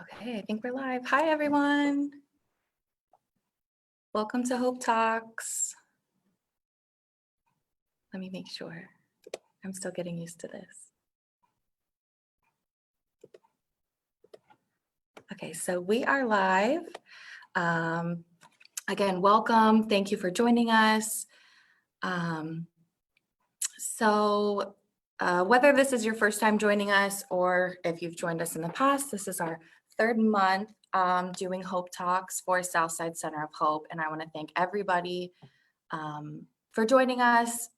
Okay, I think we're live. Hi, everyone. Welcome to Hope Talks. Let me make sure. I'm still getting used to this. Okay, so we are live. Again, welcome. Thank you for joining us. Whether this is your first time joining us or if you've joined us in the past, this is our third month doing Hope Talks for Southside Center of Hope. And I want to thank everybody for joining us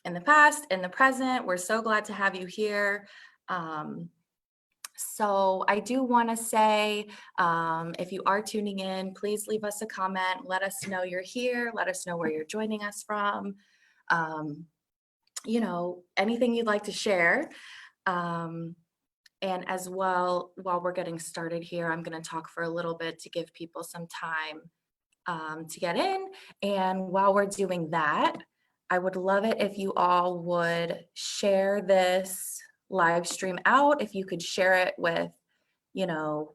in the past, in the present. We're so glad to have you here. So I do want to say, if you are tuning in, please leave us a comment. Let us know you're here. Let us know where you're joining us from. Anything you'd like to share. And as well, while we're getting started here, I'm going to talk for a little bit to give people some time to get in. And while we're doing that, I would love it if you all would share this live stream out. If you could share it with, your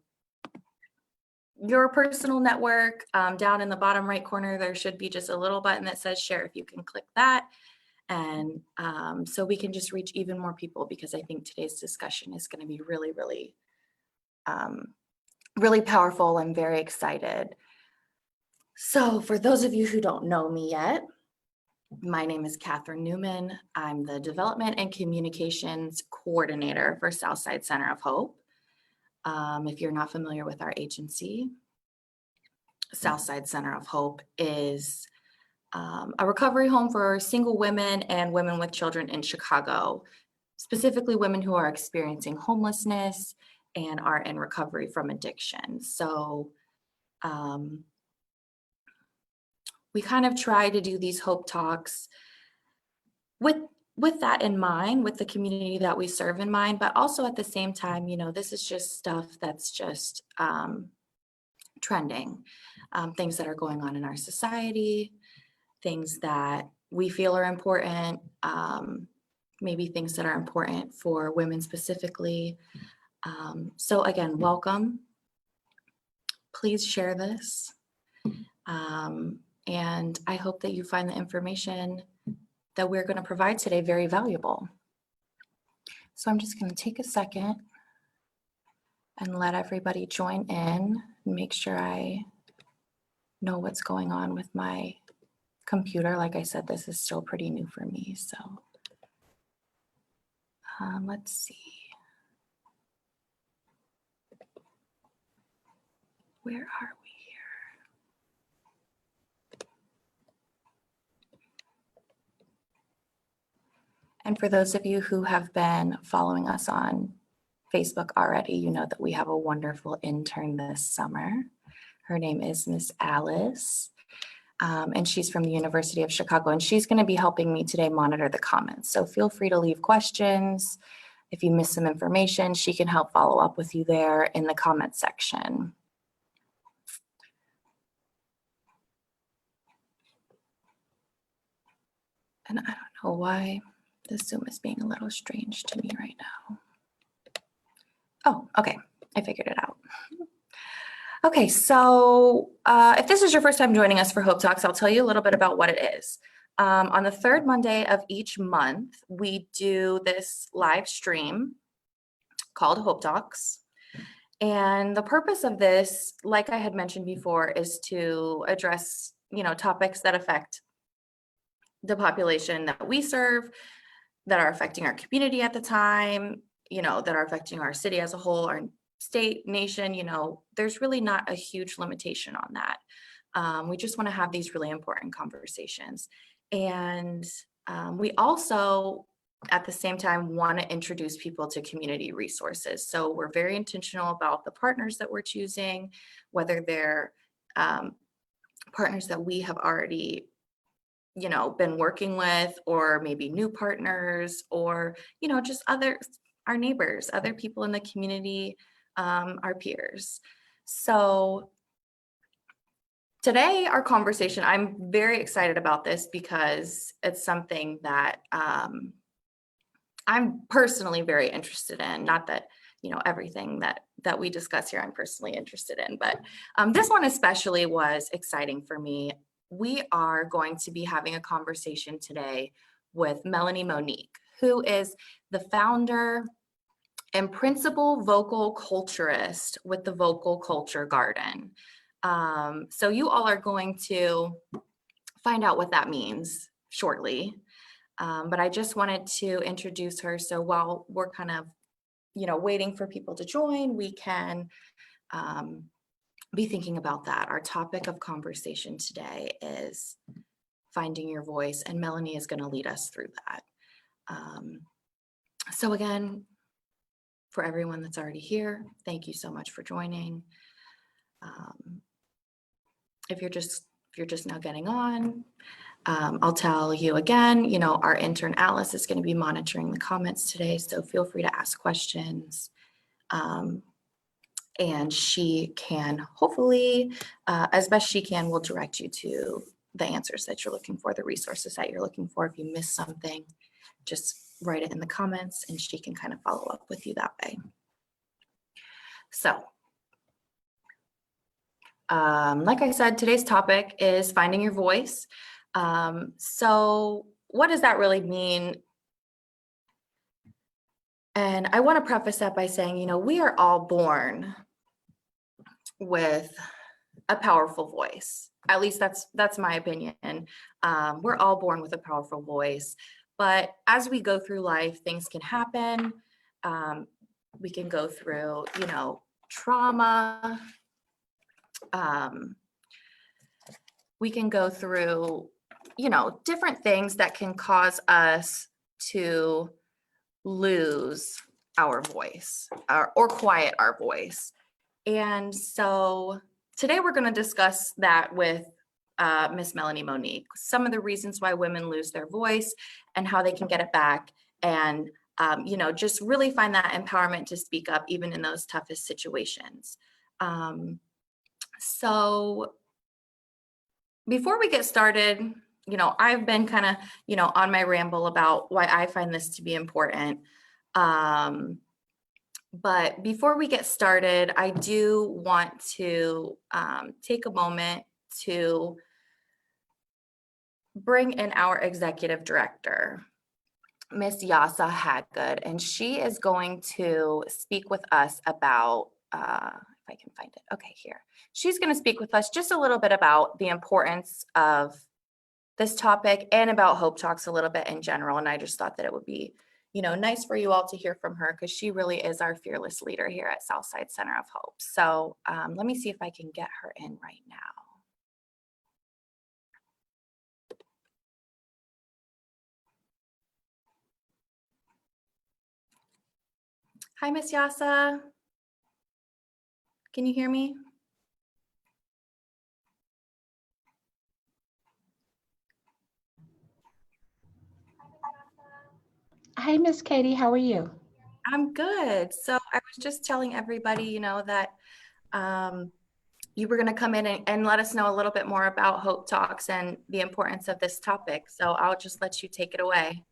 personal network. Down in the bottom right corner, there should be just a little button that says share. If you can click that. And so we can just reach even more people, because I think today's discussion is going to be really, really, really powerful. I'm very excited. So for those of you who don't know me yet, my name is Catherine Newman. I'm the Development and Communications Coordinator for Southside Center of Hope. If you're not familiar with our agency, Southside Center of Hope is a recovery home for single women and women with children in Chicago, specifically women who are experiencing homelessness and are in recovery from addiction. So we kind of try to do these Hope Talks with that in mind, with the community that we serve in mind, but also at the same time, this is just stuff that's just trending, things that are going on in our society, things that we feel are important, maybe things that are important for women specifically. So again, welcome. Please share this. And I hope that you find the information that we're going to provide today very valuable. So I'm just going to take a second and let everybody join in and make sure I know what's going on with my computer. Like I said, this is still pretty new for me. So let's see. Where are we here? And for those of you who have been following us on Facebook already, you know that we have a wonderful intern this summer. Her name is Miss Alice. And she's from the University of Chicago, and she's going to be helping me today monitor the comments. So feel free to leave questions. If you miss some information, she can help follow up with you there in the comment section. And I don't know why the Zoom is being a little strange to me right now. Oh, okay, I figured it out. Okay, so if this is your first time joining us for Hope Talks, I'll tell you a little bit about what it is. On the third Monday of each month, we do this live stream called Hope Talks. And the purpose of this, like I had mentioned before, is to address, topics that affect the population that we serve, that are affecting our community at the time, that are affecting our city as a whole, our state, nation. There's really not a huge limitation on that. We just want to have these really important conversations. And we also, at the same time, want to introduce people to community resources. So we're very intentional about the partners that we're choosing, whether they're partners that we have already been working with, or maybe new partners, or, just our neighbors, other people in the community, our peers. So today, our conversation, I'm very excited about this because it's something that I'm personally very interested in. Not that, everything that we discuss here I'm personally interested in. But this one especially was exciting for me. We are going to be having a conversation today with Mellini Monique, who is the founder and principal vocal culturist with the Vocal Culture Garden. So you all are going to find out what that means shortly. But I just wanted to introduce her. So while we're kind of, waiting for people to join, we can be thinking about that. Our topic of conversation today is finding your voice, and Melanie is going to lead us through that. So again, for everyone that's already here, thank you so much for joining. If you're just now getting on, I'll tell you again, our intern Alice is going to be monitoring the comments today, so feel free to ask questions. And she can hopefully, as best she can, will direct you to the answers that you're looking for, the resources that you're looking for. If you miss something, just write it in the comments and she can kind of follow up with you that way. So, like I said, today's topic is finding your voice. So what does that really mean? And I want to preface that by saying, we are all born with a powerful voice. At least that's my opinion. We're all born with a powerful voice, but as we go through life, things can happen. We can go through, trauma. We can go through, different things that can cause us to lose our voice or quiet our voice. And so today we're going to discuss that with Miss Mellini Monique, some of the reasons why women lose their voice and how they can get it back. And, just really find that empowerment to speak up even in those toughest situations. So before we get started, I've been kind of, on my ramble about why I find this to be important. But before we get started, I do want to take a moment to bring in our executive director, Miss Yasa Haggood, and she is going to speak with us about, if I can find it, okay, here. She's going to speak with us just a little bit about the importance of this topic and about Hope Talks a little bit in general. And I just thought that it would be, nice for you all to hear from her because she really is our fearless leader here at Southside Center of Hope. So let me see if I can get her in right now. Hi, Miss Yasa. Can you hear me? Hi, Miss Katie. How are you? I'm good. So I was just telling everybody, that you were going to come in and let us know a little bit more about Hope Talks and the importance of this topic. So I'll just let you take it away.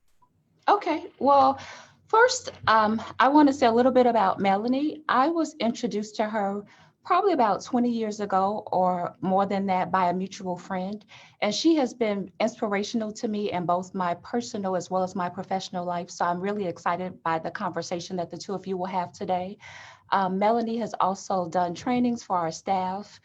Okay. Well, first, I want to say a little bit about Melanie. I was introduced to her probably about 20 years ago or more than that by a mutual friend. And she has been inspirational to me in both my personal as well as my professional life. So I'm really excited by the conversation that the two of you will have today. Melanie has also done trainings for our staff.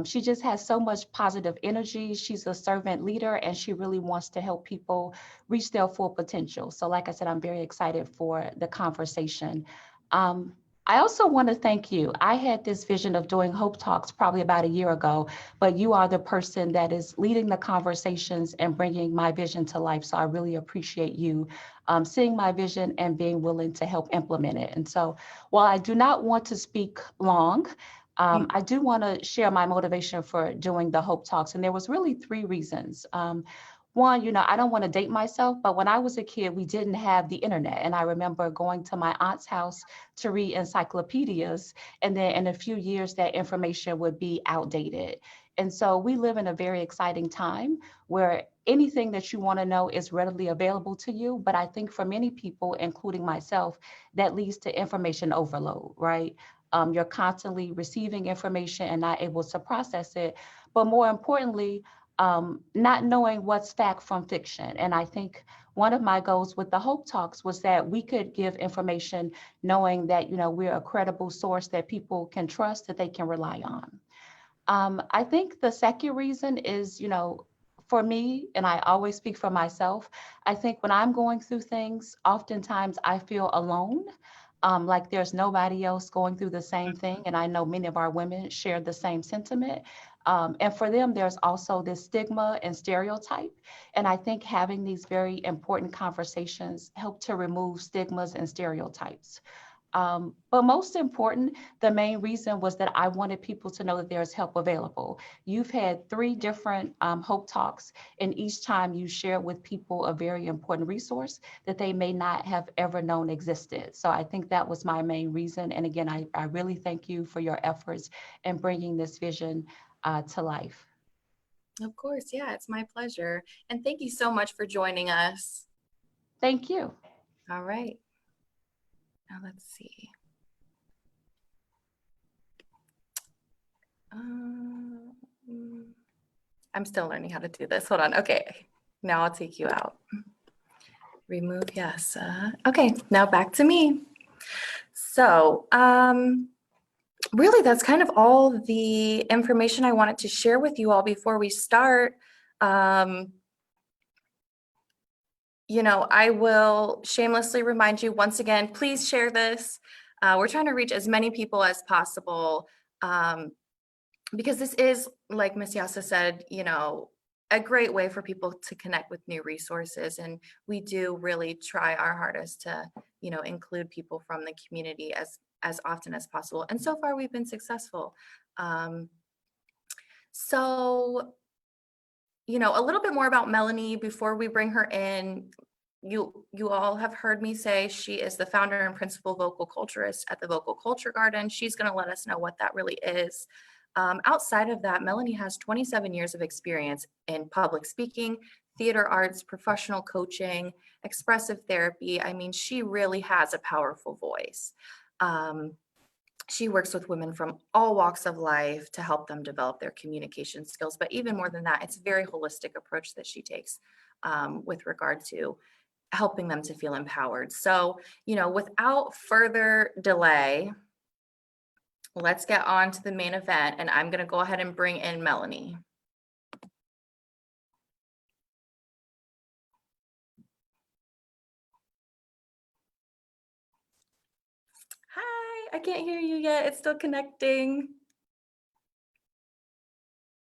She just has so much positive energy. She's a servant leader and she really wants to help people reach their full potential. So like I said, I'm very excited for the conversation. I also want to thank you. I had this vision of doing Hope Talks probably about a year ago, but you are the person that is leading the conversations and bringing my vision to life. So I really appreciate you seeing my vision and being willing to help implement it. And so while I do not want to speak long, I do want to share my motivation for doing the Hope Talks. And there was really three reasons. one, I don't want to date myself, but when I was a kid, we didn't have the internet. And I remember going to my aunt's house to read encyclopedias. And then in a few years, that information would be outdated. And so we live in a very exciting time where anything that you want to know is readily available to you. But I think for many people, including myself, that leads to information overload, right? You're constantly receiving information and not able to process it. But more importantly, not knowing what's fact from fiction. And I think one of my goals with the Hope Talks was that we could give information knowing that, we're a credible source that people can trust, that they can rely on. I think the second reason is, for me, and I always speak for myself, I think when I'm going through things, oftentimes I feel alone. Like there's nobody else going through the same thing. And I know many of our women share the same sentiment. And for them, there's also this stigma and stereotype. And I think having these very important conversations help to remove stigmas and stereotypes. But most important, the main reason was that I wanted people to know that there's help available. You've had 3 different Hope Talks, and each time you share with people a very important resource that they may not have ever known existed. So I think that was my main reason. And again, I really thank you for your efforts in bringing this vision to life. Of course, yeah, it's my pleasure. And thank you so much for joining us. Thank you. All right. Now let's see. I'm still learning how to do this. Hold on. Okay. Now I'll take you out. Remove, yes. Okay, now back to me. So, really, that's kind of all the information I wanted to share with you all before we start. I will shamelessly remind you once again, please share this. We're trying to reach as many people as possible because this is, like Ms. Yasa said, a great way for people to connect with new resources. And we do really try our hardest to, include people from the community as often as possible. And so far we've been successful. A little bit more about Melanie before we bring her in. You all have heard me say she is the founder and principal vocal culturist at the Vocal Culture Garden. She's going to let us know what that really is. Outside of that, Melanie has 27 years of experience in public speaking, theater arts, professional coaching, expressive therapy. I mean, she really has a powerful voice. She works with women from all walks of life to help them develop their communication skills. But even more than that, it's a very holistic approach that she takes with regard to helping them to feel empowered. So, without further delay, let's get on to the main event. And I'm going to go ahead and bring in Melanie. Hi, I can't hear you yet. It's still connecting.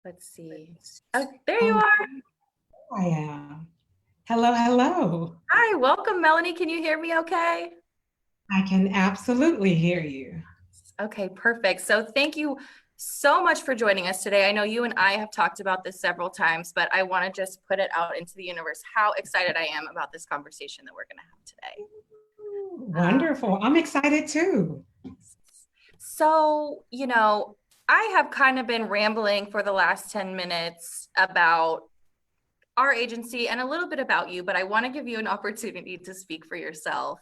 Let's see. Oh, there you are. I am. Hello, hello. Hi, welcome, Melanie. Can you hear me okay? I can absolutely hear you. Okay, perfect. So thank you so much for joining us today. I know you and I have talked about this several times, but I want to just put it out into the universe how excited I am about this conversation that we're going to have today. Wonderful. I'm excited too. So, I have kind of been rambling for the last 10 minutes about our agency and a little bit about you, but I want to give you an opportunity to speak for yourself.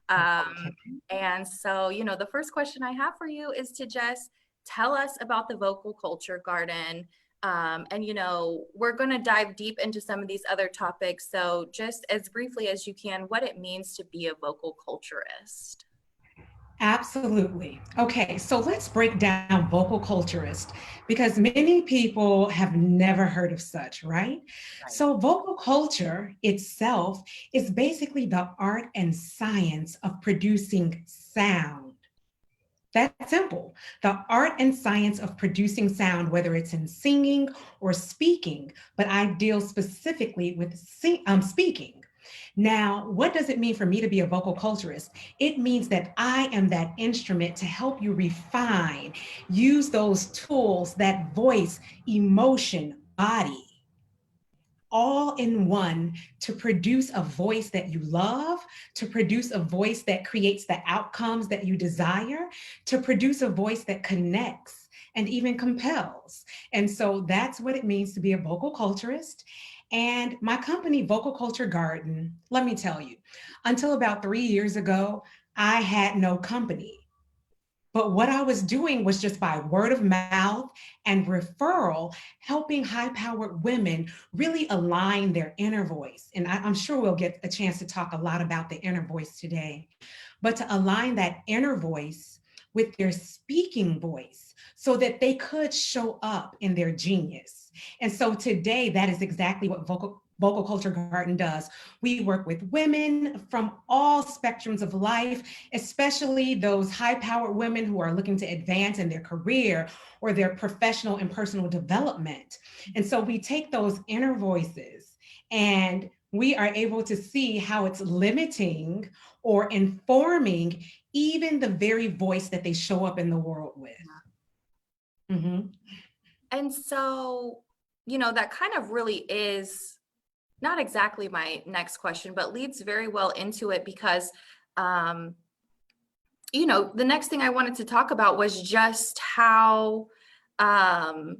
And so, the first question I have for you is to just tell us about the Vocal Culture Garden. And, we're going to dive deep into some of these other topics. So just as briefly as you can, what it means to be a vocal culturist. Absolutely. Okay, so let's break down vocal culturist because many people have never heard of such, right? So vocal culture itself is basically the art and science of producing sound. That's simple. The art and science of producing sound, whether it's in singing or speaking, but I deal specifically with speaking. Now, what does it mean for me to be a vocal culturist? It means that I am that instrument to help you refine, use those tools, that voice, emotion, body. all in one to produce a voice that you love, to produce a voice that creates the outcomes that you desire, to produce a voice that connects and even compels. And so that's what it means to be a vocal culturist. And my company, Vocal Culture Garden, let me tell you, until about 3 years ago, I had no company. But what I was doing was just by word of mouth and referral, helping high-powered women really align their inner voice. And I'm sure we'll get a chance to talk a lot about the inner voice today, but to align that inner voice with their speaking voice so that they could show up in their genius. And so today, that is exactly what Vocal Culture Garden does. We work with women from all spectrums of life, especially those high-powered women who are looking to advance in their career or their professional and personal development. And so we take those inner voices and we are able to see how it's limiting or informing even the very voice that they show up in the world with. Mm-hmm. And so, that kind of really is not exactly my next question, but leads very well into it because, the next thing I wanted to talk about was just how, our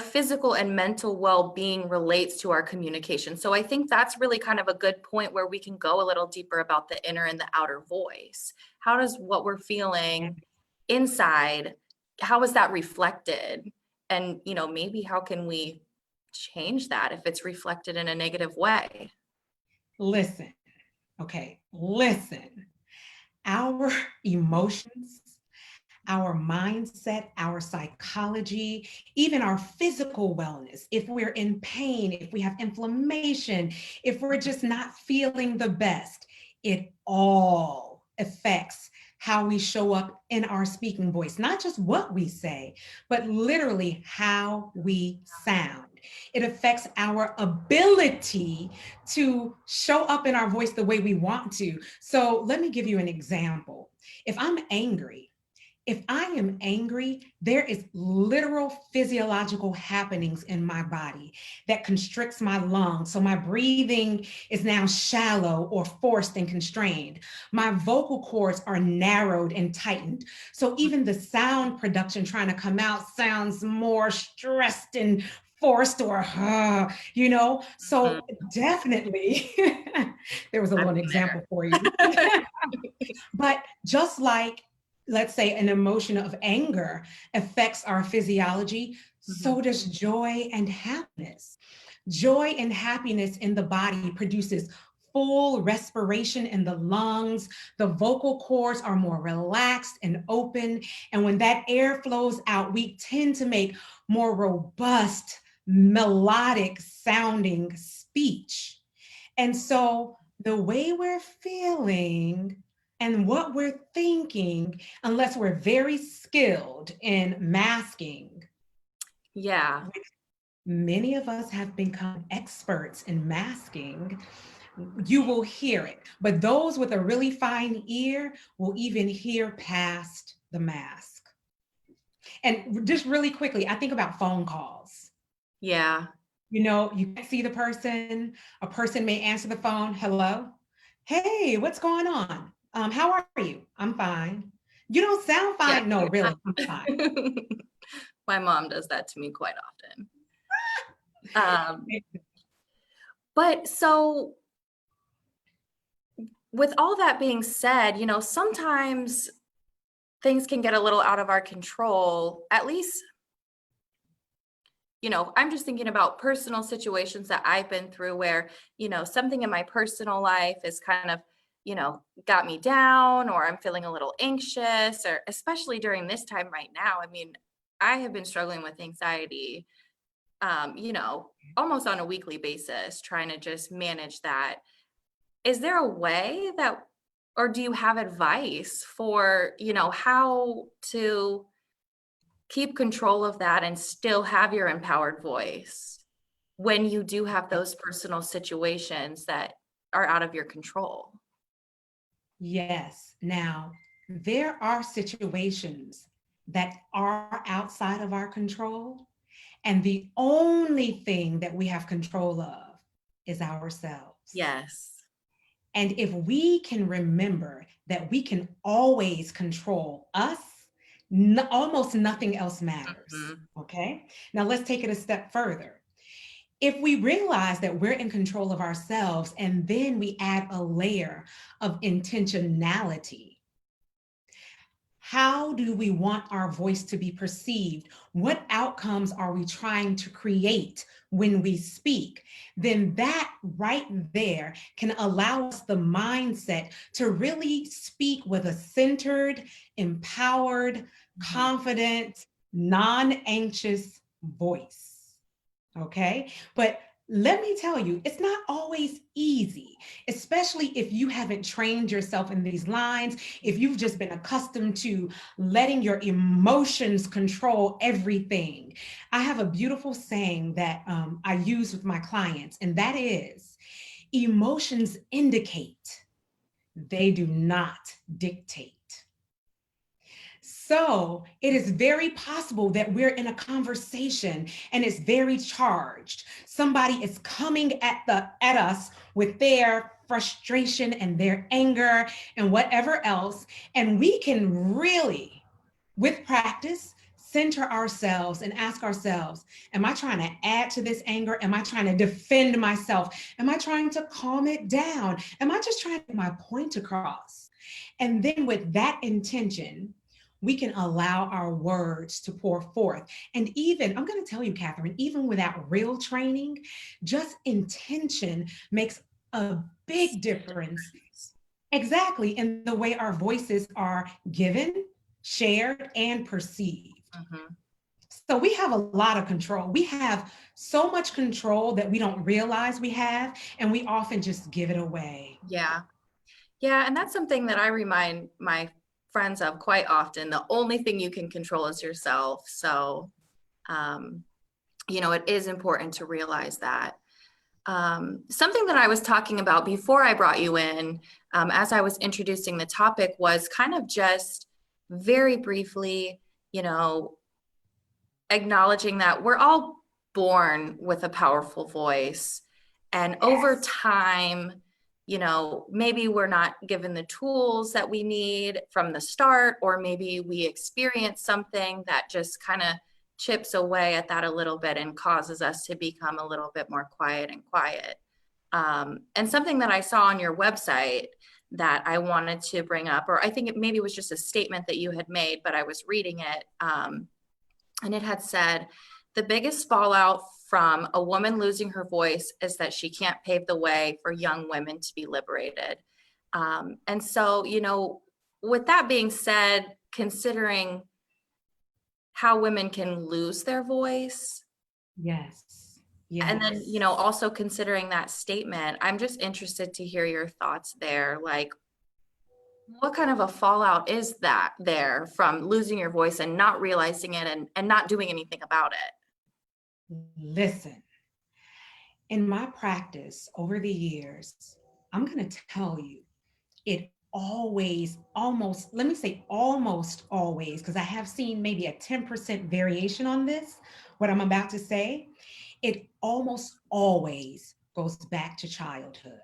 physical and mental well-being relates to our communication. So I think that's really kind of a good point where we can go a little deeper about the inner and the outer voice. How does what we're feeling inside, how is that reflected? And, maybe how can we change that if it's reflected in a negative way? Listen, listen. Our emotions, our mindset, our psychology, even our physical wellness, if we're in pain, if we have inflammation, if we're just not feeling the best, it all affects how we show up in our speaking voice, not just what we say, but literally how we sound. It affects our ability to show up in our voice the way we want to. So let me give you an example. If I am angry, there is literal physiological happenings in my body that constricts my lungs. So my breathing is now shallow or forced and constrained. My vocal cords are narrowed and tightened. So even the sound production trying to come out sounds more stressed and forced or, so definitely, there was a little example for you. But just like, let's say, an emotion of anger affects our physiology, so does joy and happiness. Joy and happiness in the body produces full respiration in the lungs. The vocal cords are more relaxed and open. And when that air flows out, we tend to make more robust, melodic sounding speech. And so the way we're feeling and what we're thinking, unless we're very skilled in masking. Yeah. Many of us have become experts in masking. You will hear it, but those with a really fine ear will even hear past the mask. And just really quickly, I think about phone calls. Yeah. You can't see the person. A person may answer the phone. Hello? Hey, what's going on? How are you? I'm fine. You don't sound fine. Yeah. No, really, I'm fine. My mom does that to me quite often. But so with all that being said, sometimes things can get a little out of our control, at least, I'm just thinking about personal situations that I've been through where, something in my personal life is kind of, got me down, or I'm feeling a little anxious, or especially during this time right now. I mean, I have been struggling with anxiety, almost on a weekly basis, trying to just manage that. Is there a way that, or do you have advice for, how to keep control of that and still have your empowered voice when you do have those personal situations that are out of your control? Yes. Now, there are situations that are outside of our control. And the only thing that we have control of is ourselves. Yes. And if we can remember that we can always control us, almost nothing else matters. Okay. Now let's take it a step further. If we realize that we're in control of ourselves and then we add a layer of intentionality, how do we want our voice to be perceived? What outcomes are we trying to create when we speak? Then that right there can allow us the mindset to really speak with a centered, empowered, confident, non-anxious voice. Okay? But let me tell you, it's not always easy, especially if you haven't trained yourself in these lines, if you've just been accustomed to letting your emotions control everything. I have a beautiful saying that I use with my clients, and that is, emotions indicate, they do not dictate. So it is very possible that we're in a conversation and it's very charged. Somebody is coming at us with their frustration and their anger and whatever else. And we can really, with practice, center ourselves and ask ourselves, am I trying to add to this anger? Am I trying to defend myself? Am I trying to calm it down? Am I just trying to get my point across? And then with that intention, we can allow our words to pour forth. And even, I'm going to tell you, Catherine, even without real training, just intention makes a big difference. Exactly, in the way our voices are given, shared, and perceived. So we have a lot of control. We have so much control that we don't realize we have, and we often just give it away. Yeah. Yeah. And that's something that I remind my friends of quite often. The only thing you can control is yourself. So, it is important to realize that. Something that I was talking about before I brought you in, as I was introducing the topic, was kind of just very briefly, acknowledging that we're all born with a powerful voice. And over time, maybe we're not given the tools that we need from the start, or maybe we experience something that just kind of chips away at that a little bit and causes us to become a little bit more quiet. And something that I saw on your website that I wanted to bring up, or I think maybe it was just a statement that you had made, but I was reading it, and it had said, the biggest fallout from a woman losing her voice is that she can't pave the way for young women to be liberated. And so, with that being said, considering how women can lose their voice. Yes. And then, also considering that statement, I'm just interested to hear your thoughts there. Like, what kind of a fallout is that there from losing your voice and not realizing it and not doing anything about it? Listen, in my practice over the years, I'm going to tell you, it always, almost always, because I have seen maybe a 10% variation on this, what I'm about to say, it almost always goes back to childhood.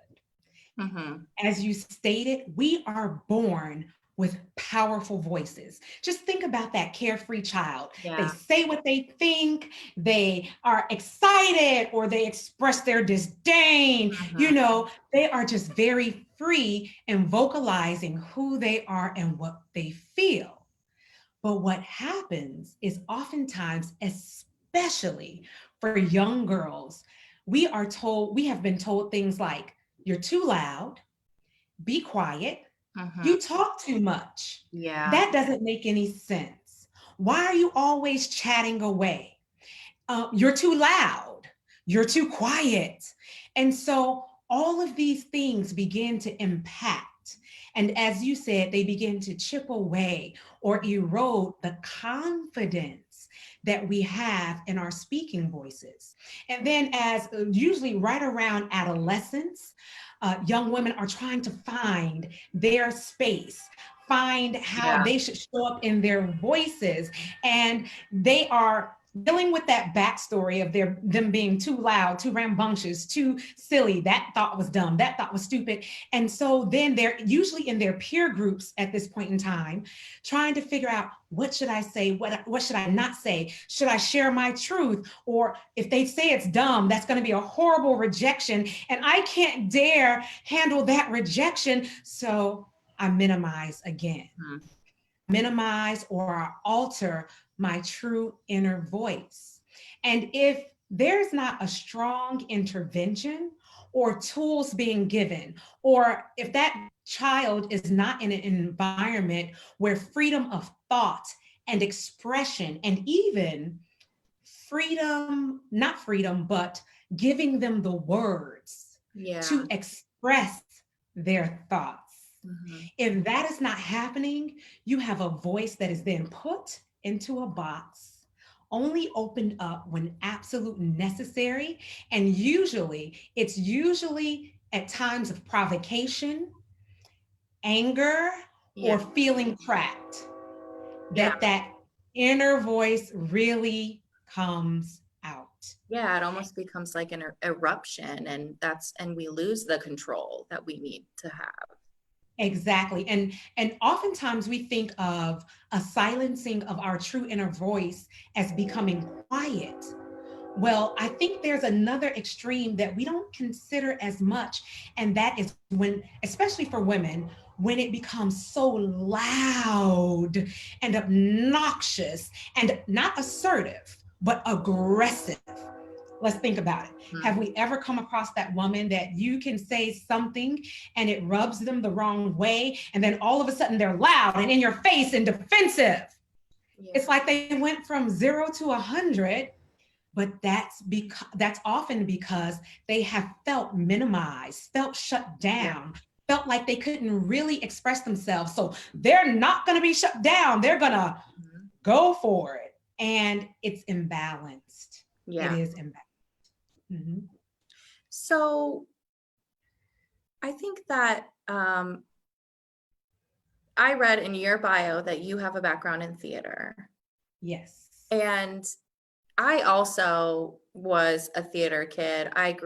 As you stated, we are born with powerful voices. Just think about that carefree child. Yeah. They say what they think, they are excited, or they express their disdain. They are just very free in vocalizing who they are and what they feel. But what happens is oftentimes, especially for young girls, we have been told things like, you're too loud, be quiet, you talk too much. Yeah. That doesn't make any sense. Why are you always chatting away? You're too loud, you're too quiet. And so all of these things begin to impact. And as you said, they begin to chip away or erode the confidence that we have in our speaking voices. And then as usually right around adolescence, young women are trying to find their space, find how they should show up in their voices. And they are dealing with that backstory of them being too loud, too rambunctious, too silly. That thought was dumb. That thought was stupid. And so then they're usually in their peer groups at this point in time, trying to figure out, what should I say? What should I not say? Should I share my truth? Or if they say it's dumb, that's going to be a horrible rejection. And I can't dare handle that rejection. So I minimize again. Minimize or alter my true inner voice. And if there's not a strong intervention or tools being given, or if that child is not in an environment where freedom of thought and expression, and even freedom, not freedom, but giving them the words to express their thoughts. If that is not happening, you have a voice that is then put into a box, only opened up when absolute necessary. And it's usually at times of provocation, anger, or feeling trapped, that inner voice really comes out. Yeah, it almost becomes like an eruption, and we lose the control that we need to have. Exactly. And oftentimes we think of a silencing of our true inner voice as becoming quiet. Well, I think there's another extreme that we don't consider as much, and that is when, especially for women, when it becomes so loud and obnoxious and not assertive, but aggressive. Let's think about it. Have we ever come across that woman that you can say something and it rubs them the wrong way, and then all of a sudden they're loud and in your face and defensive? It's like they went from 0 to 100, but that's often because they have felt minimized, felt shut down, felt like they couldn't really express themselves. So they're not going to be shut down. They're going to go for it. And it's imbalanced. It is imbalanced. So I think that I read in your bio that you have a background in theater. Yes. And I also was a theater kid. I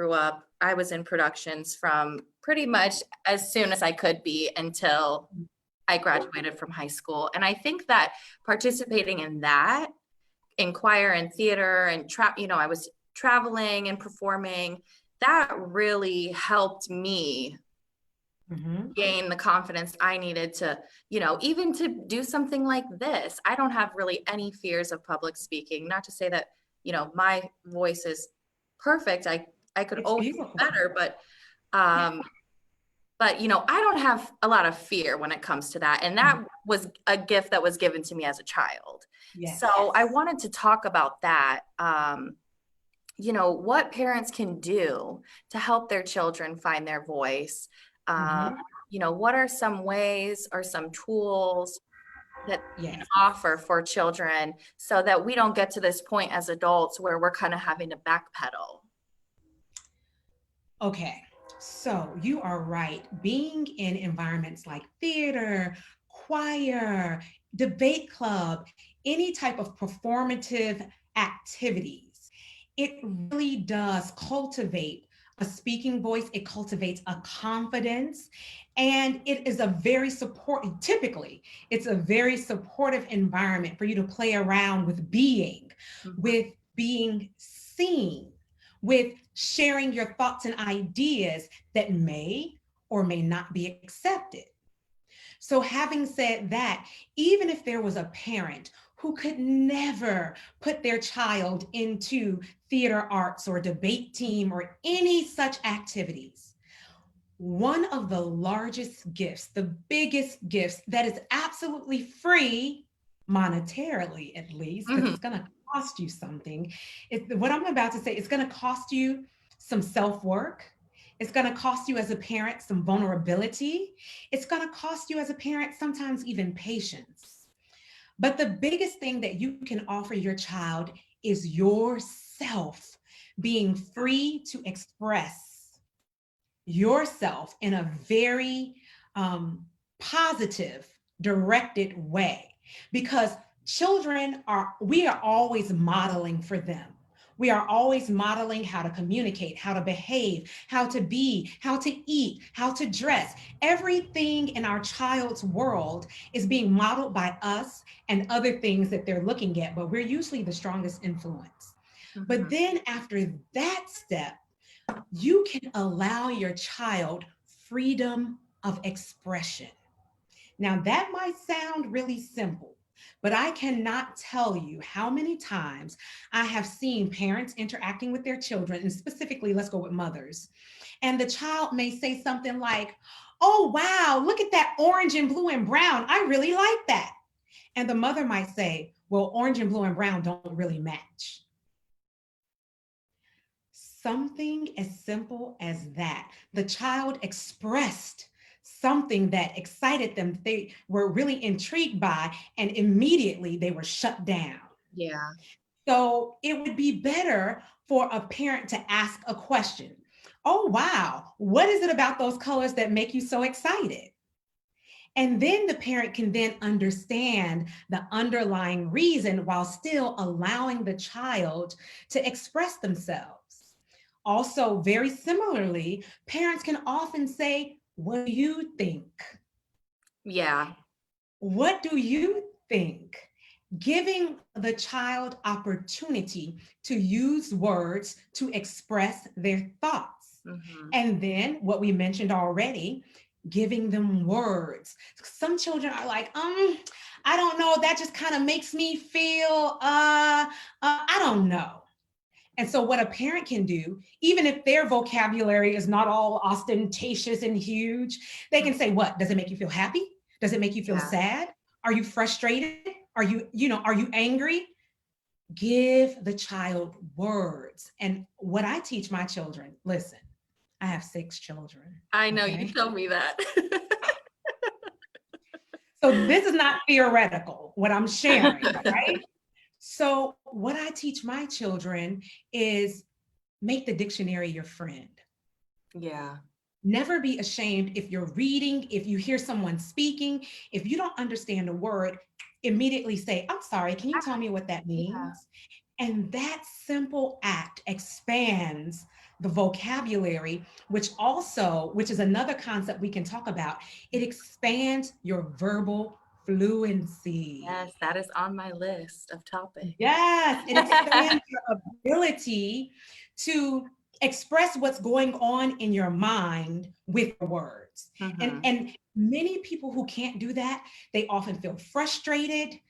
was in productions from pretty much as soon as I could be until I graduated from high school. And I think that participating in that, in choir and theater and I was traveling and performing, that really helped me gain the confidence I needed to, even to do something like this. I don't have really any fears of public speaking. Not to say that, my voice is perfect. I could always be better, but I don't have a lot of fear when it comes to that. And that was a gift that was given to me as a child. Yes. So I wanted to talk about that. What parents can do to help their children find their voice. What are some ways or some tools that you can offer for children so that we don't get to this point as adults where we're kind of having to backpedal? Okay, so you are right. Being in environments like theater, choir, debate club, any type of performative activities, it really does cultivate a speaking voice. It cultivates a confidence, and it is typically it's a very supportive environment for you to play around with being seen, with sharing your thoughts and ideas that may or may not be accepted. So having said that, even if there was a parent who could never put their child into theater arts or debate team or any such activities, one of the largest gifts, the biggest gifts that is absolutely free, monetarily at least, because it's going to cost you something. What I'm about to say, it's going to cost you some self-work. It's going to cost you as a parent some vulnerability. It's going to cost you as a parent sometimes even patience. But the biggest thing that you can offer your child is yourself, being free to express yourself in a very positive, directed way. Because we are always modeling for them. We are always modeling how to communicate, how to behave, how to be, how to eat, how to dress. Everything in our child's world is being modeled by us and other things that they're looking at, but we're usually the strongest influence. But then after that step, you can allow your child freedom of expression. Now, that might sound really simple, but I cannot tell you how many times I have seen parents interacting with their children, and specifically, let's go with mothers. And the child may say something like, "Oh, wow, look at that orange and blue and brown. I really like that." And the mother might say, "Well, orange and blue and brown don't really match." Something as simple as that. The child expressed something that excited them, they were really intrigued by, and immediately they were shut down. Yeah. So it would be better for a parent to ask a question. "Oh, wow, what is it about those colors that make you so excited?" And then the parent can then understand the underlying reason while still allowing the child to express themselves. Also, very similarly, parents can often say, "What do you think? Yeah. What do you think?" Giving the child opportunity to use words to express their thoughts. And then what we mentioned already, giving them words. Some children are like, I don't know, that just kind of makes me feel, I don't know. And so what a parent can do, even if their vocabulary is not all ostentatious and huge, they can say, "What, does it make you feel happy? Does it make you feel Yeah. sad? Are you frustrated? Are you angry?" Give the child words. And what I teach my children, listen, I have 6 children. I know, you Okay? told me that. So this is not theoretical, what I'm sharing, right? So what I teach my children is make the dictionary your friend. Yeah. Never be ashamed if you're reading, if you hear someone speaking, if you don't understand a word, immediately say, "I'm sorry, can you tell me what that means?" And that simple act expands the vocabulary, which is another concept we can talk about. It expands your verbal fluency. Yes, that is on my list of topics. Yes, it expands your ability to express what's going on in your mind with words. And many people who can't do that, they often feel frustrated,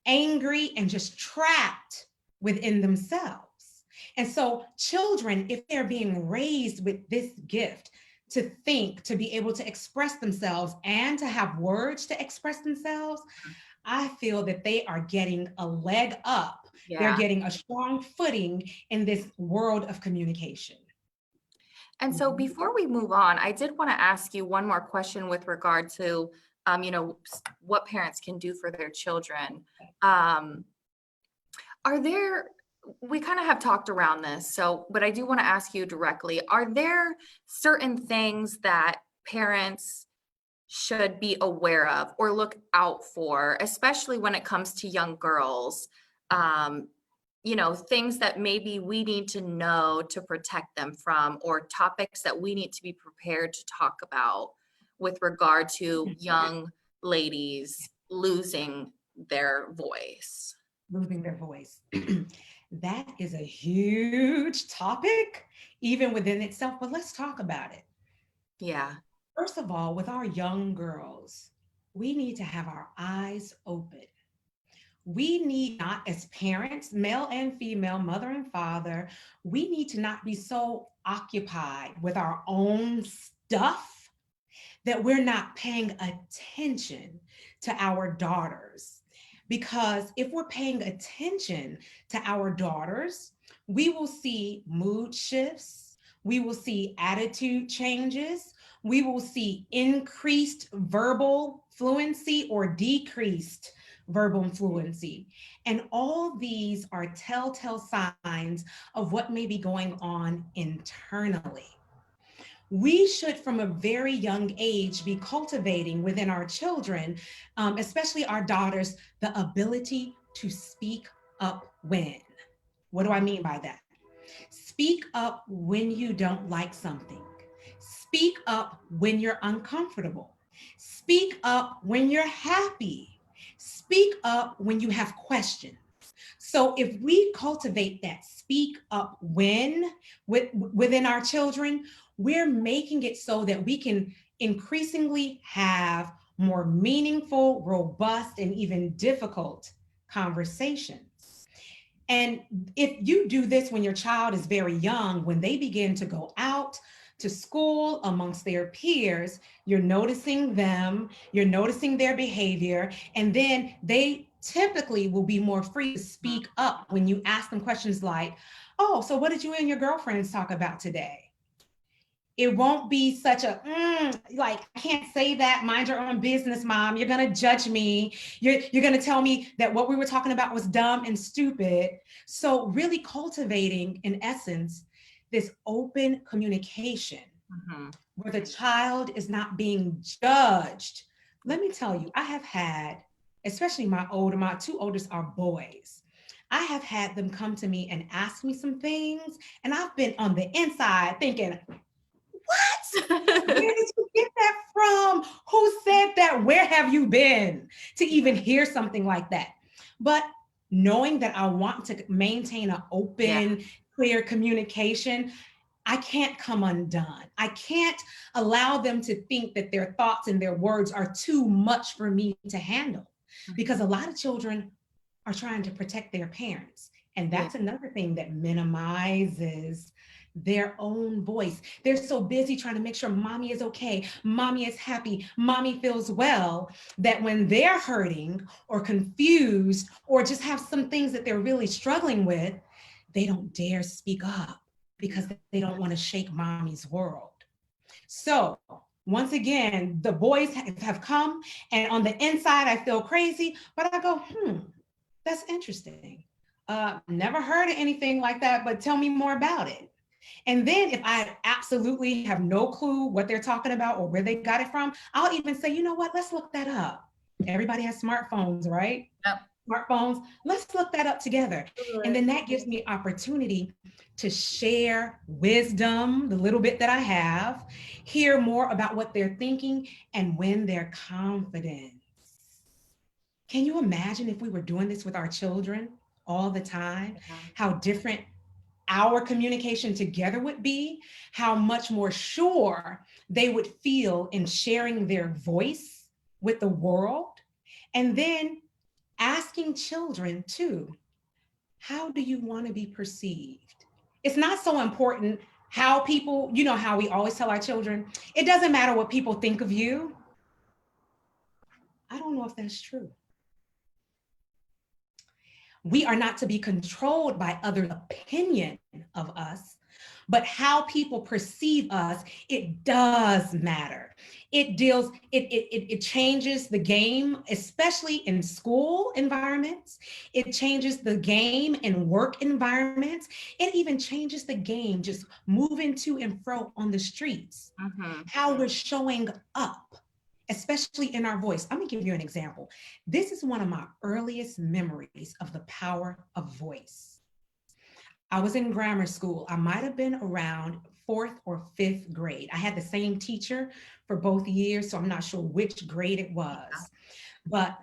angry, and just trapped within themselves. And so children, if they're being raised with this gift to think, to be able to express themselves and to have words to express themselves, I feel that they are getting a leg up. Yeah. They're getting a strong footing in this world of communication. And so before we move on, I did want to ask you one more question with regard to, what parents can do for their children. We kind of have talked around this, but I do want to ask you directly, are there certain things that parents should be aware of or look out for, especially when it comes to young girls? Things that maybe we need to know to protect them from, or topics that we need to be prepared to talk about with regard to young ladies losing their voice. Losing their voice. That is a huge topic, even within itself, but let's talk about it. Yeah. First of all, with our young girls, we need to have our eyes open. We need not, as parents, male and female, mother and father, we need to not be so occupied with our own stuff that we're not paying attention to our daughters. Because if we're paying attention to our daughters, we will see mood shifts, we will see attitude changes, we will see increased verbal fluency or decreased verbal fluency. And all these are telltale signs of what may be going on internally. We should, from a very young age, be cultivating within our children, especially our daughters, the ability to speak up when. What do I mean by that? Speak up when you don't like something. Speak up when you're uncomfortable. Speak up when you're happy. Speak up when you have questions. So if we cultivate that speak up when within our children, we're making it so that we can increasingly have more meaningful, robust, and even difficult conversations. And if you do this when your child is very young, when they begin to go out to school amongst their peers, you're noticing them, you're noticing their behavior, and then they typically will be more free to speak up when you ask them questions like, oh, so what did you and your girlfriends talk about today? It won't be such a, like, I can't say that, mind your own business, mom. You're gonna judge me. You're gonna tell me that what we were talking about was dumb and stupid. So really cultivating, in essence, this open communication where the child is not being judged. Let me tell you, I have had, especially my two oldest are boys. I have had them come to me and ask me some things, and I've been on the inside thinking, what? Where did you get that from? Who said that? Where have you been to even hear something like that? But knowing that I want to maintain an open, clear communication, I can't come undone. I can't allow them to think that their thoughts and their words are too much for me to handle, because a lot of children are trying to protect their parents. And that's another thing that minimizes their own voice. They're so busy trying to make sure mommy is okay, mommy is happy, mommy feels well, that when they're hurting or confused or just have some things that they're really struggling with, they don't dare speak up because they don't want to shake mommy's world. So once again, the boys have come, and on the inside, I feel crazy, but I go, that's interesting. Never heard of anything like that, but tell me more about it. And then if I absolutely have no clue what they're talking about or where they got it from, I'll even say, you know what, let's look that up. Everybody has smartphones, right? Yep. Smartphones, let's look that up together. And then that gives me opportunity to share wisdom, the little bit that I have, hear more about what they're thinking, and win their confidence. Can you imagine if we were doing this with our children all the time, how different our communication together would be, how much more sure they would feel in sharing their voice with the world? And then asking children too, how do you want to be perceived? It's not so important how people, you know, how we always tell our children, it doesn't matter what people think of you. I don't know if that's true. We are not to be controlled by others' opinion of us, but how people perceive us, it does matter. It changes the game, especially in school environments. It changes the game in work environments. It even changes the game just moving to and fro on the streets, how we're showing up, especially in our voice. I'm gonna give you an example. This is one of my earliest memories of the power of voice. I was in grammar school. I might have been around 4th or 5th grade. I had the same teacher for both years, so I'm not sure which grade it was. But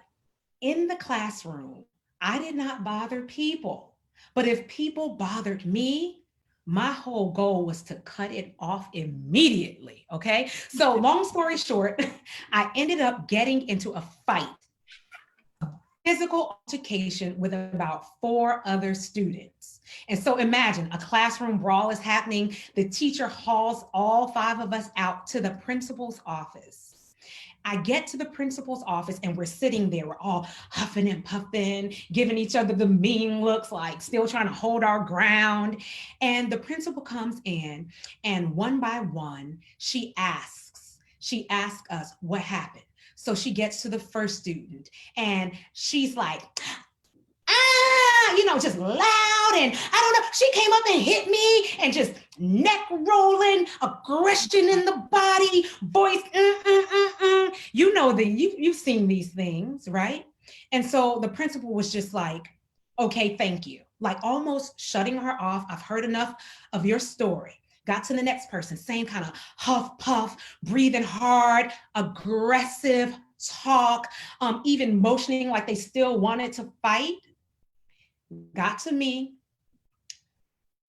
in the classroom, I did not bother people. But if people bothered me, my whole goal was to cut it off immediately, okay? So long story short, I ended up getting into a fight, a physical altercation with about 4 other students. And so imagine a classroom brawl is happening. The teacher hauls all 5 of us out to the principal's office. I get to the principal's office and we're sitting there, we're all huffing and puffing, giving each other the mean looks, like still trying to hold our ground. And the principal comes in, and one by one, she asks us what happened. So she gets to the first student and she's like, you know, just loud, and I don't know, she came up and hit me, and just neck rolling, aggression in the body, voice, you know, you've seen these things, right? And so the principal was just like, okay, thank you. Like almost shutting her off. I've heard enough of your story. Got to the next person, same kind of huff, puff, breathing hard, aggressive talk, even motioning like they still wanted to fight. Got to me.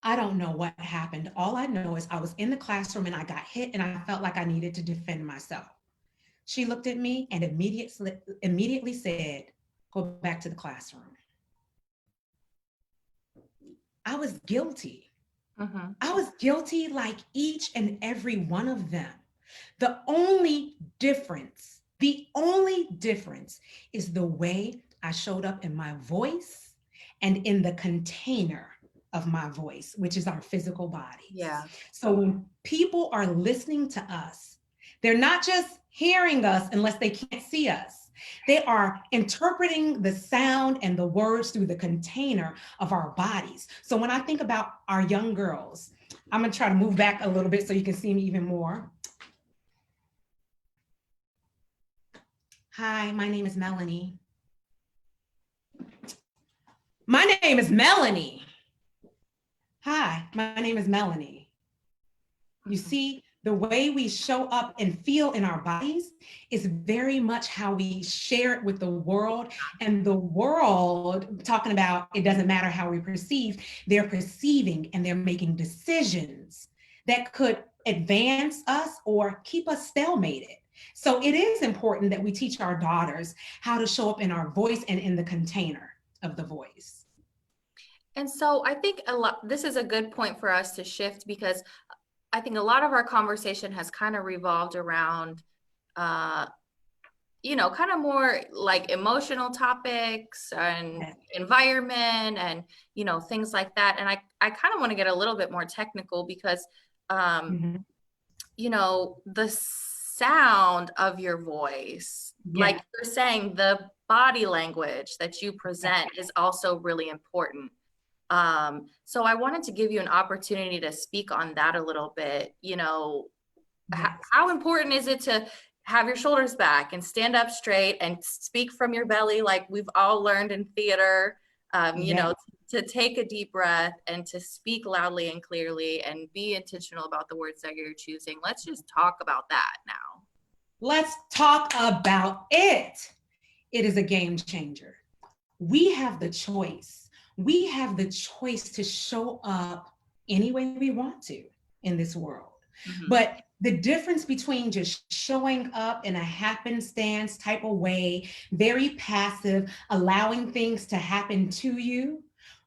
I don't know what happened. All I know is I was in the classroom and I got hit and I felt like I needed to defend myself. She looked at me and immediately said, go back to the classroom. I was guilty. Mm-hmm. I was guilty like each and every one of them. The only difference is the way I showed up in my voice and in the container of my voice, which is our physical body. Yeah. So when people are listening to us, they're not just hearing us unless they can't see us. They are interpreting the sound and the words through the container of our bodies. So when I think about our young girls, I'm gonna try to move back a little bit so you can see me even more. Hi, my name is Melanie. My name is Melanie. Hi, my name is Melanie. You see, the way we show up and feel in our bodies is very much how we share it with the world. And the world, talking about it doesn't matter how we perceive, they're perceiving and they're making decisions that could advance us or keep us stalemated. So it is important that we teach our daughters how to show up in our voice and in the container of the voice. And so I think this is a good point for us to shift, because I think a lot of our conversation has kind of revolved around, kind of more like emotional topics and environment and, things like that. And I kind of want to get a little bit more technical because, the sound of your voice, like you're saying, the body language that you present is also really important. So I wanted to give you an opportunity to speak on that a little bit. How important is it to have your shoulders back and stand up straight and speak from your belly, like we've all learned in theater, to take a deep breath and to speak loudly and clearly and be intentional about the words that you're choosing. Let's just talk about that now. Let's talk about it. It is a game changer. We have the choice. We have the choice to show up any way we want to in this world. Mm-hmm. But the difference between just showing up in a happenstance type of way, very passive, allowing things to happen to you,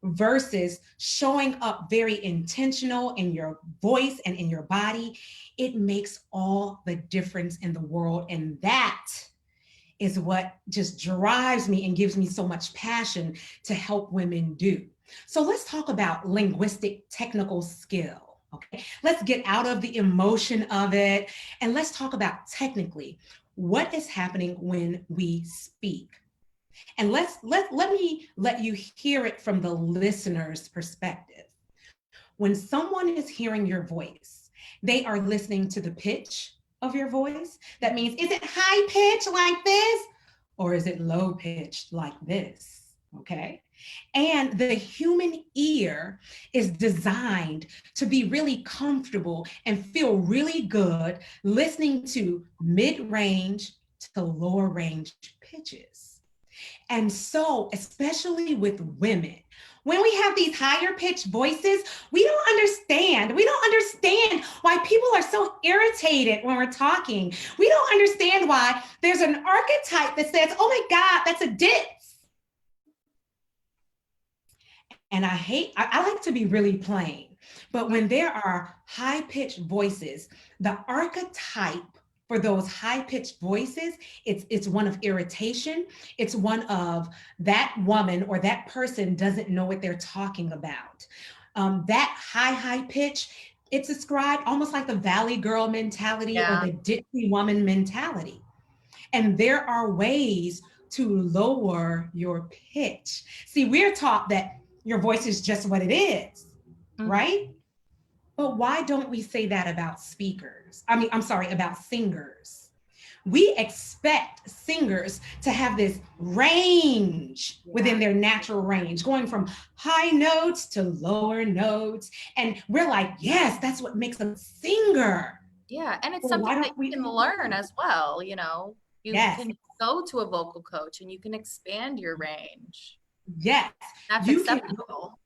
versus showing up very intentional in your voice and in your body, it makes all the difference in the world. And that is what just drives me and gives me so much passion to help women do. So let's talk about linguistic technical skill, okay? Let's get out of the emotion of it and let's talk about technically what is happening when we speak. And let me let you hear it from the listener's perspective. When someone is hearing your voice, they are listening to the pitch of your voice. That means, is it high pitch like this? Or is it low pitched like this? Okay. And the human ear is designed to be really comfortable and feel really good listening to mid-range to lower range pitches. And so, especially with women, when we have these higher pitched voices, we don't understand why people are so irritated when we're talking. We don't understand why there's an archetype that says, oh my God, that's a ditz. And I like to be really plain, but when there are high pitched voices, the archetype for those high-pitched voices, it's one of irritation. It's one of that woman or that person doesn't know what they're talking about. That high pitch, it's described almost like the Valley Girl mentality or the ditzy woman mentality. And there are ways to lower your pitch. See, we're taught that your voice is just what it is, right? But why don't we say that about speakers? About singers? We expect singers to have this range within their natural range, going from high notes to lower notes. And we're like, yes, that's what makes a singer. Yeah, and it's Well, something why that don't we? you can learn as well, you know. You Yes, can go to a vocal coach and you can expand your range. yes, That's you can. acceptable.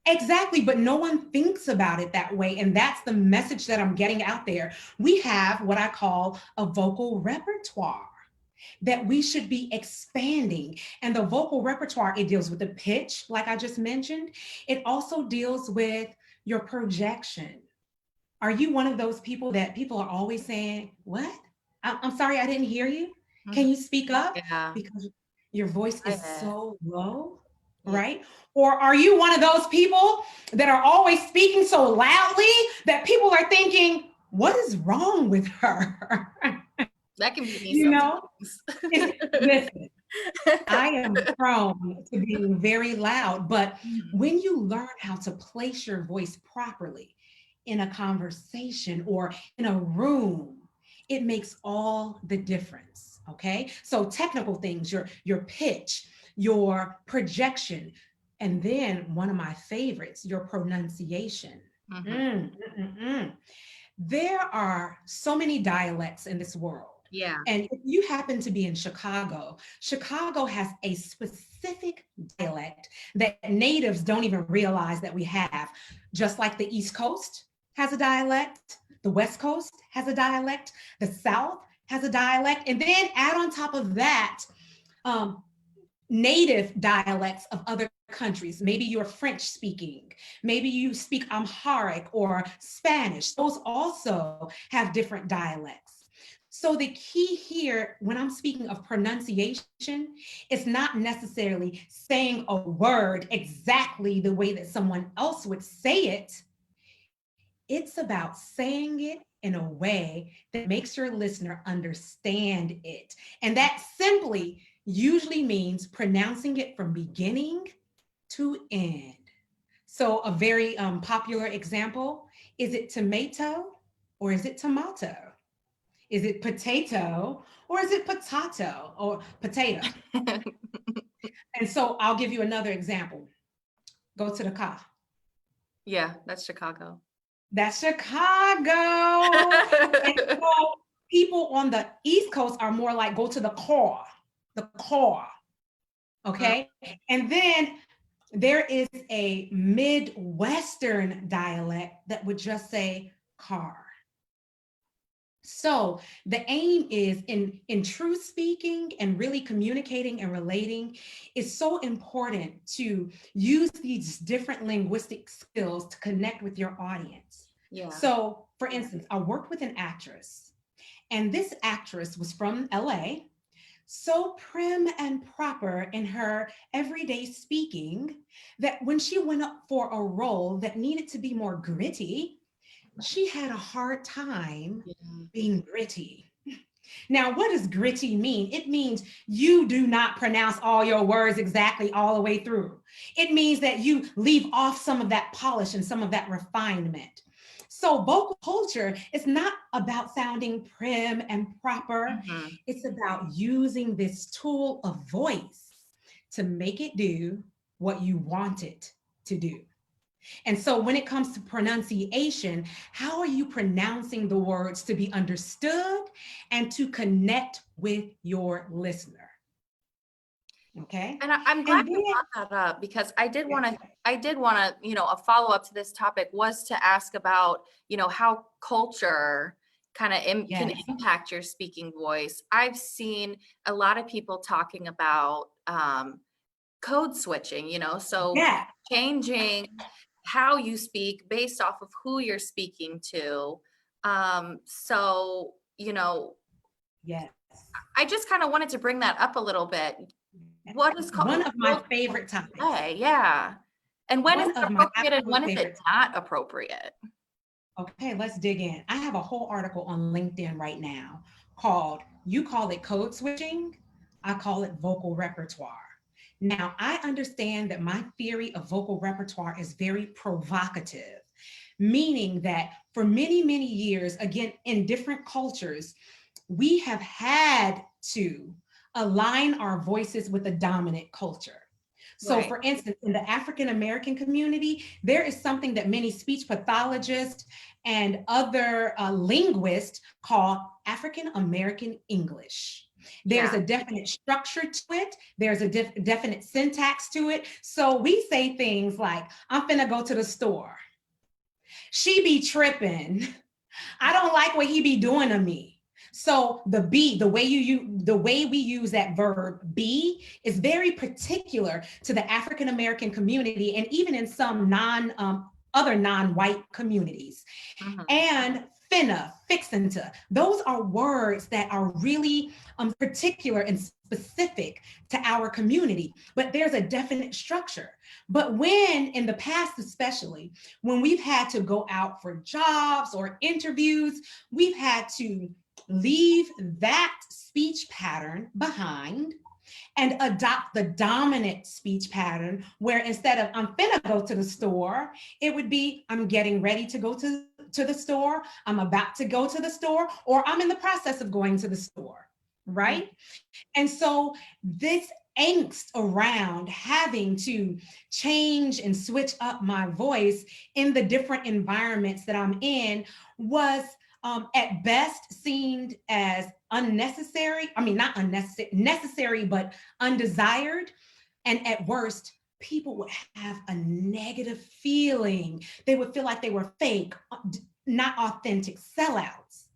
Exactly, but no one thinks about it that way. And that's the message that I'm getting out there. We have what I call a vocal repertoire that we should be expanding. And the vocal repertoire, it deals with the pitch, like I just mentioned. It also deals with your projection. Are you one of those people that people are always saying, what? I'm sorry, I didn't hear you. Can you speak up? Yeah. Because your voice is Yeah. so low, Yeah. right? Or are you one of those people that are always speaking so loudly that people are thinking, what is wrong with her? That can be me You know, sometimes. listen, I am prone to being very loud, but when you learn how to place your voice properly in a conversation or in a room, it makes all the difference. Okay. So technical things, your pitch, your projection, and then one of my favorites, your pronunciation. There are so many dialects in this world. Yeah. And if you happen to be in Chicago, Chicago has a specific dialect that natives don't even realize that we have. Just like the East Coast has a dialect, the West Coast has a dialect, the South has a dialect, and then add on top of that, native dialects of other countries. Maybe you're French speaking, maybe you speak Amharic or Spanish. Those also have different dialects. So the key here, when I'm speaking of pronunciation, is not necessarily saying a word exactly the way that someone else would say it. It's about saying it in a way that makes your listener understand it. And that simply usually means pronouncing it from beginning to end. So a very popular example, is it tomato or is it tomato? Is it potato or is it potato or potato? And so I'll give you another example. Go to the car. Yeah, that's Chicago. That's Chicago. And so people on the East Coast are more like, go to the car, the car. Okay. And then there is a Midwestern dialect that would just say car. So the aim is in true speaking and really communicating and relating, is so important to use these different linguistic skills to connect with your audience. Yeah. So for instance, I worked with an actress, and this actress was from LA, so prim and proper in her everyday speaking that when she went up for a role that needed to be more gritty, she had a hard time being gritty. Now, what does gritty mean? It means you do not pronounce all your words exactly all the way through. It means that you leave off some of that polish and some of that refinement. So vocal culture is not about sounding prim and proper. It's about using this tool of voice to make it do what you want it to do. And so when it comes to pronunciation, how are you pronouncing the words to be understood and to connect with your listener? Okay. And I'm glad you brought that up, because I did want to, you know, a follow-up to this topic was to ask about, you know, how culture kind of can impact your speaking voice. I've seen a lot of people talking about code switching, you know, so changing how you speak based off of who you're speaking to. So, you know, I just kind of wanted to bring that up a little bit. What is one of my favorite topics? Yeah. And when is it appropriate and when is it not appropriate? Okay, let's dig in. I have a whole article on LinkedIn right now called, you call it code switching, I call it vocal repertoire. Now, I understand that my theory of vocal repertoire is very provocative, meaning that for many, many years, again, in different cultures, we have had to align our voices with the dominant culture. So Right. for instance, in the African American community, there is something that many speech pathologists and other linguists call African American English. There's Yeah. a definite structure to it. There's a definite syntax to it. So we say things like, I'm finna go to the store. She be tripping. I don't like what he be doing to me. So the be, the way we use that verb be is very particular to the African American community and even in some other non-white communities. Mhm. And finna, fixin' to, those are words that are really particular and specific to our community, but there's a definite structure. But when, in the past especially, when we've had to go out for jobs or interviews, we've had to leave that speech pattern behind and adopt the dominant speech pattern, where instead of I'm finna go to the store, it would be I'm getting ready to go to the store, I'm about to go to the store, or I'm in the process of going to the store, right? And so this angst around having to change and switch up my voice in the different environments that I'm in was at best seemed as unnecessary. I mean, not unnecessary, necessary, but undesired. And at worst, people would have a negative feeling. They would feel like they were fake, not authentic sellouts.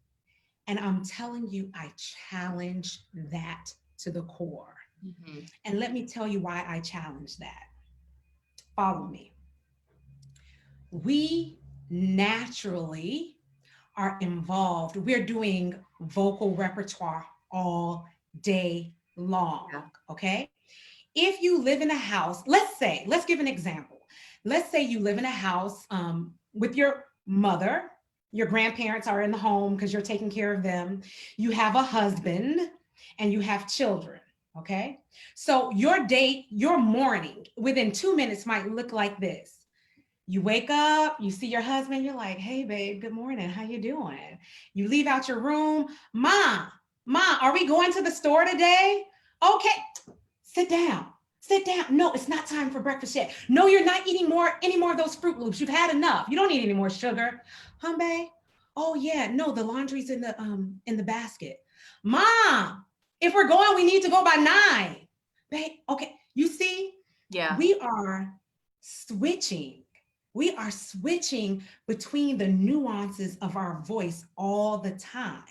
And I'm telling you, I challenge that to the core. Mhm. And let me tell you why I challenge that. Follow me. We naturally are involved. We're doing vocal repertoire all day long, okay? If you live in a house, let's give an example. Let's say you live in a house with your mother, your grandparents are in the home because you're taking care of them. You have a husband and you have children, okay? So your day, your morning within 2 minutes might look like this. You wake up, you see your husband, you're like, hey babe, good morning, how you doing? You leave out your room, Ma, are we going to the store today? Okay, sit down. No, it's not time for breakfast yet. No, you're not eating any more of those Fruit Loops. You've had enough. You don't need any more sugar. Babe? Oh yeah, no, the laundry's in the basket. Mom, if we're going, we need to go by 9. Babe, okay, you see, Yeah. we are switching. We are switching between the nuances of our voice all the time.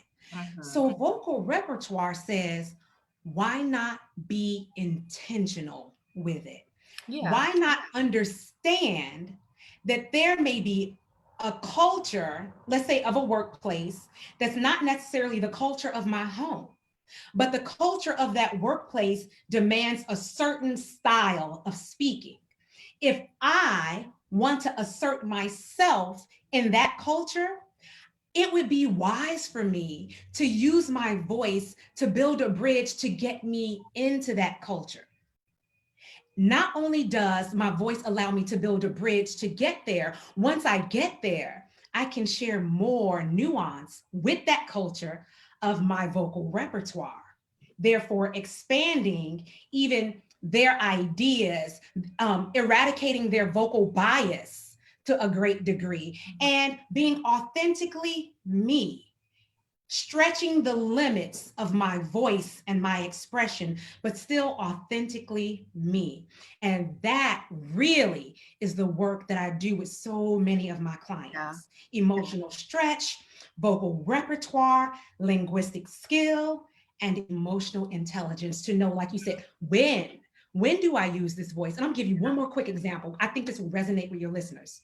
So vocal repertoire says, why not be intentional with it? Yeah. Why not understand that there may be a culture, let's say of a workplace, that's not necessarily the culture of my home, but the culture of that workplace demands a certain style of speaking. If I want to assert myself in that culture, it would be wise for me to use my voice to build a bridge to get me into that culture. Not only does my voice allow me to build a bridge to get there, once I get there, I can share more nuance with that culture of my vocal repertoire, therefore expanding even their ideas, eradicating their vocal bias to a great degree, and being authentically me, stretching the limits of my voice and my expression, but still authentically me. And that really is the work that I do with so many of my clients. Emotional stretch, vocal repertoire, linguistic skill, and emotional intelligence to know, like you said, when do I use this voice? And I'm gonna give you one more quick example. I think this will resonate with your listeners.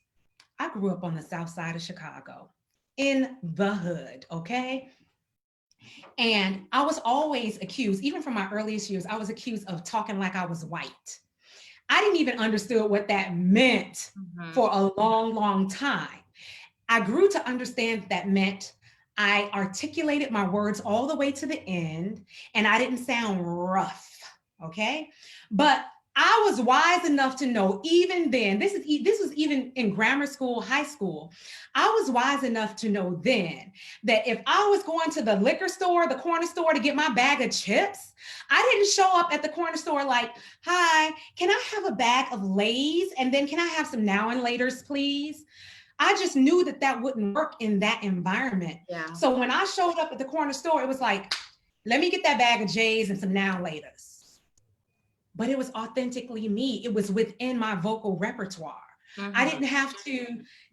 I grew up on the South Side of Chicago, in the hood, okay? And I was always accused, even from my earliest years, I was accused of talking like I was white. I didn't even understand what that meant for a long, long time. I grew to understand that meant I articulated my words all the way to the end and I didn't sound rough, okay? But I was wise enough to know even then, this was even in grammar school, high school. I was wise enough to know then that if I was going to the liquor store, the corner store to get my bag of chips, I didn't show up at the corner store like, hi, can I have a bag of Lay's? And then can I have some now and laters, please? I just knew that that wouldn't work in that environment. Yeah. So when I showed up at the corner store, it was like, let me get that bag of J's and some now and laters. But it was authentically me. It was within my vocal repertoire. Mm-hmm. I didn't have to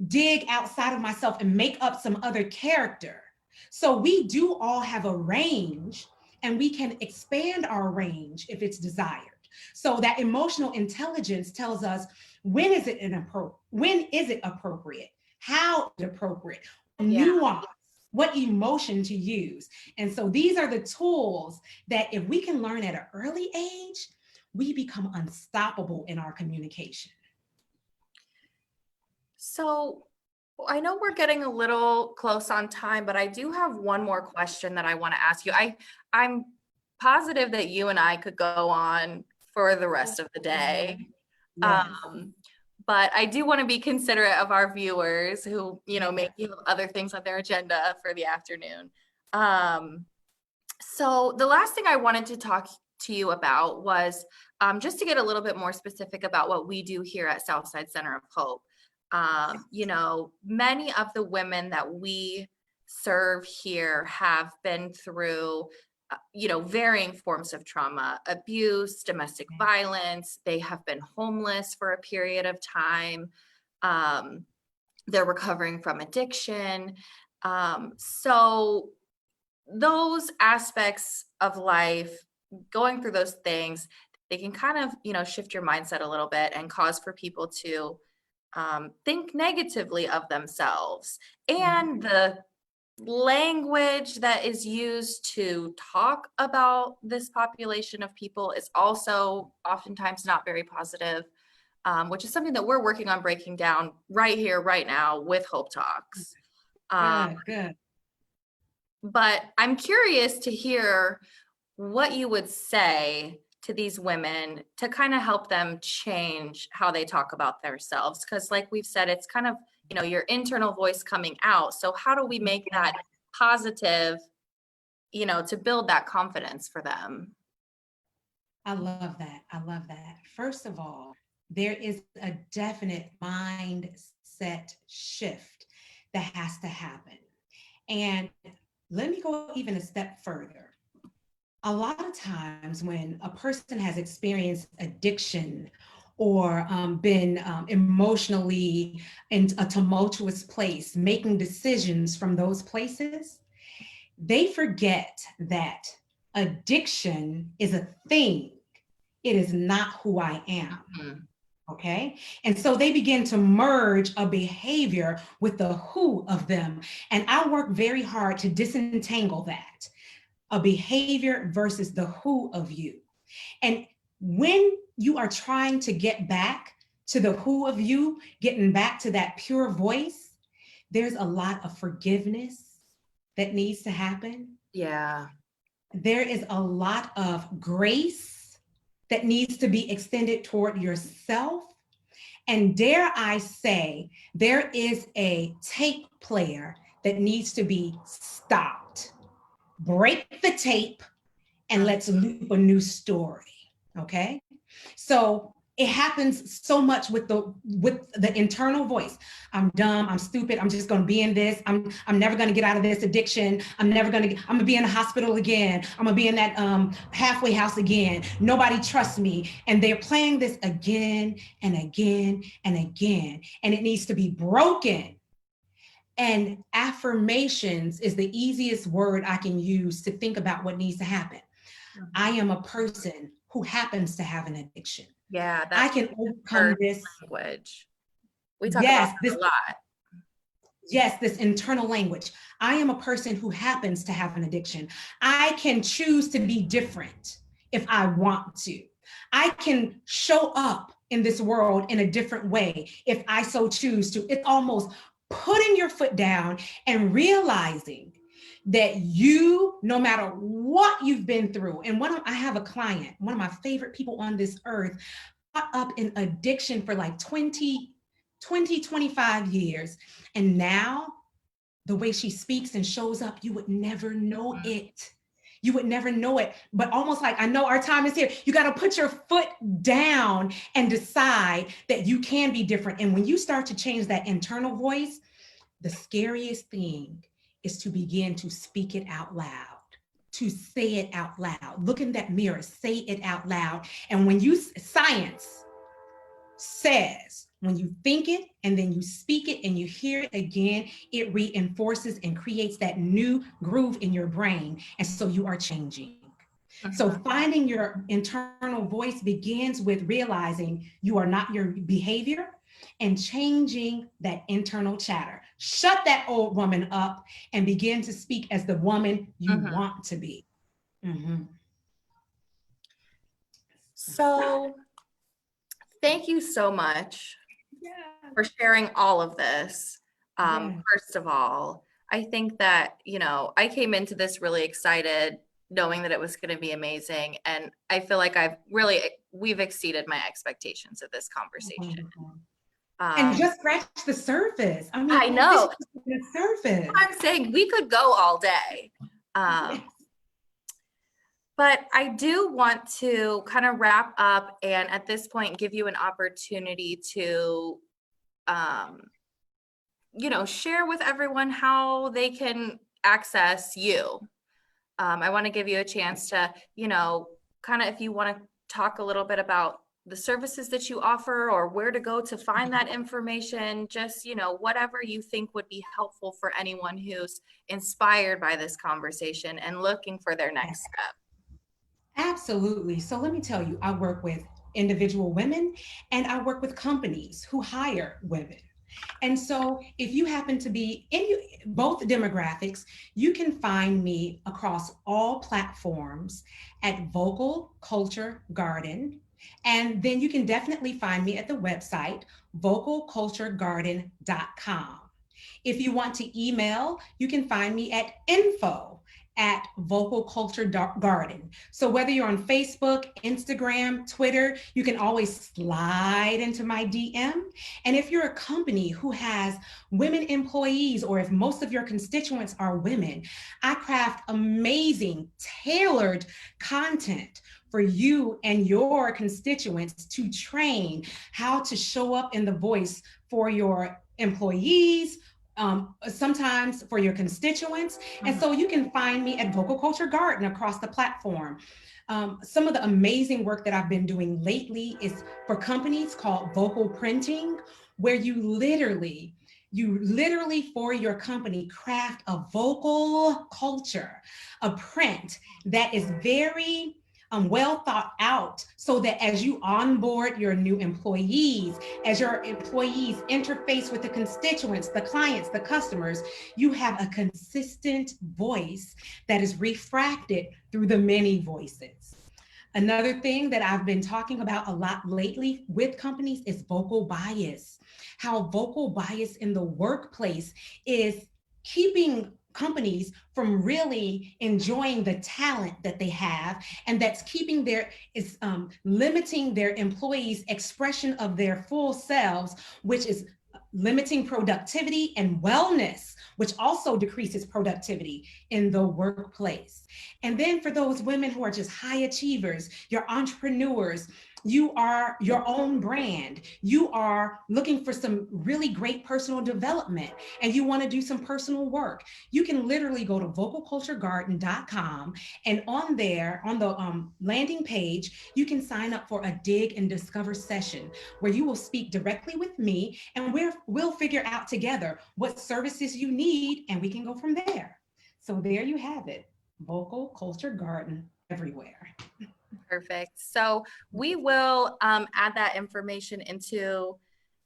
dig outside of myself and make up some other character. So we do all have a range, and we can expand our range if it's desired. So that emotional intelligence tells us when is it appropriate? How is it appropriate? Nuance, what emotion to use. And so these are the tools that if we can learn at an early age, we become unstoppable in our communication. So I know we're getting a little close on time, but I do have one more question that I want to ask you. I'm positive that you and I could go on for the rest of the day. Yes. But I do want to be considerate of our viewers who, maybe have other things on their agenda for the afternoon. So the last thing I wanted to talk to you about was just to get a little bit more specific about what we do here at Southside Center of Hope. Many of the women that we serve here have been through, varying forms of trauma, abuse, domestic violence. They have been homeless for a period of time. They're recovering from addiction. So those aspects of life, going through those things, they can kind of, shift your mindset a little bit and cause for people to think negatively of themselves. And the language that is used to talk about this population of people is also oftentimes not very positive, which is something that we're working on breaking down right here, right now with Hope Talks. Good. But I'm curious to hear what you would say to these women to kind of help them change how they talk about themselves. Because like we've said, it's kind of, your internal voice coming out. So how do we make that positive, to build that confidence for them? I love that. I love that. First of all, there is a definite mindset shift that has to happen. And let me go even a step further. A lot of times when a person has experienced addiction or been emotionally in a tumultuous place, making decisions from those places, they forget that addiction is a thing. It is not who I am. Mm-hmm. Okay. And so they begin to merge a behavior with the who of them. And I work very hard to disentangle that, a behavior versus the who of you. And when you are trying to get back to the who of you, getting back to that pure voice, there's a lot of forgiveness that needs to happen. Yeah. There is a lot of grace that needs to be extended toward yourself. And dare I say, there is a tape player that needs to be stopped. Break the tape and let's loop a new story. Okay. So it happens so much with the internal voice. I'm dumb, I'm stupid, I'm just gonna be in this, I'm never gonna get out of this addiction, I'm gonna be in the hospital again, I'm gonna be in that halfway house again, nobody trusts me. And they're playing this again and again and again, and it needs to be broken. And affirmations is the easiest word I can use to think about what needs to happen. Mm-hmm. I am a person who happens to have an addiction. Yeah, I can overcome this language. We talk about this a lot. Yes, this internal language. I am a person who happens to have an addiction. I can choose to be different if I want to. I can show up in this world in a different way if I so choose to. It's almost putting your foot down and realizing that you, no matter what you've been through, and I have a client, one of my favorite people on this earth, caught up in addiction for like 25 years. And now the way she speaks and shows up, you would never know it. You would never know it. But almost like, I know our time is here. You got to put your foot down and decide that you can be different. And when you start to change that internal voice, the scariest thing is to begin to speak it out loud, to say it out loud. Look in that mirror, say it out loud. And when science says, when you think it and then you speak it and you hear it again, it reinforces and creates that new groove in your brain. And so you are changing. So finding your internal voice begins with realizing you are not your behavior and changing that internal chatter. Shut that old woman up and begin to speak as the woman you want to be. So thank you so much for sharing all of this. First of all, I think that, you know, I came into this really excited, knowing that it was going to be amazing. And I feel like we've exceeded my expectations of this conversation. And just scratch the surface. I mean, I know. The surface. I'm saying we could go all day. But I do want to kind of wrap up and at this point give you an opportunity to, you know, share with everyone how they can access you. I want to give you a chance to, you know, kind of if you want to talk a little bit about the services that you offer or where to go to find that information, just, you know, whatever you think would be helpful for anyone who's inspired by this conversation and looking for their next step. Absolutely. So let me tell you, I work with individual women and I work with companies who hire women. And so if you happen to be in both demographics, you can find me across all platforms at Vocal Culture Garden. And then you can definitely find me at the website, vocalculturegarden.com. If you want to email, you can find me at info@Vocal Culture Garden. So whether you're on Facebook, Instagram, Twitter, you can always slide into my DM. And if you're a company who has women employees, or if most of your constituents are women, I craft amazing, tailored content for you and your constituents to train how to show up in the voice for your employees, sometimes for your constituents. And so you can find me at Vocal Culture Garden across the platform. Some of the amazing work that I've been doing lately is for companies called Vocal Printing, where you literally for your company craft a vocal culture, a print that is very well thought out, so that as you onboard your new employees, as your employees interface with the constituents, the clients, the customers, you have a consistent voice that is refracted through the many voices. Another thing that I've been talking about a lot lately with companies is vocal bias. How vocal bias in the workplace is keeping companies from really enjoying the talent that they have, and that's limiting their employees' expression of their full selves, which is limiting productivity and wellness, which also decreases productivity in the workplace. And then for those women who are just high achievers, your entrepreneurs, you are your own brand. You are looking for some really great personal development and you want to do some personal work. You can literally go to vocalculturegarden.com, and on there, on the landing page, you can sign up for a dig and discover session where you will speak directly with me, and we'll figure out together what services you need, and we can go from there. So there you have it, Vocal Culture Garden everywhere. Perfect. So we will add that information into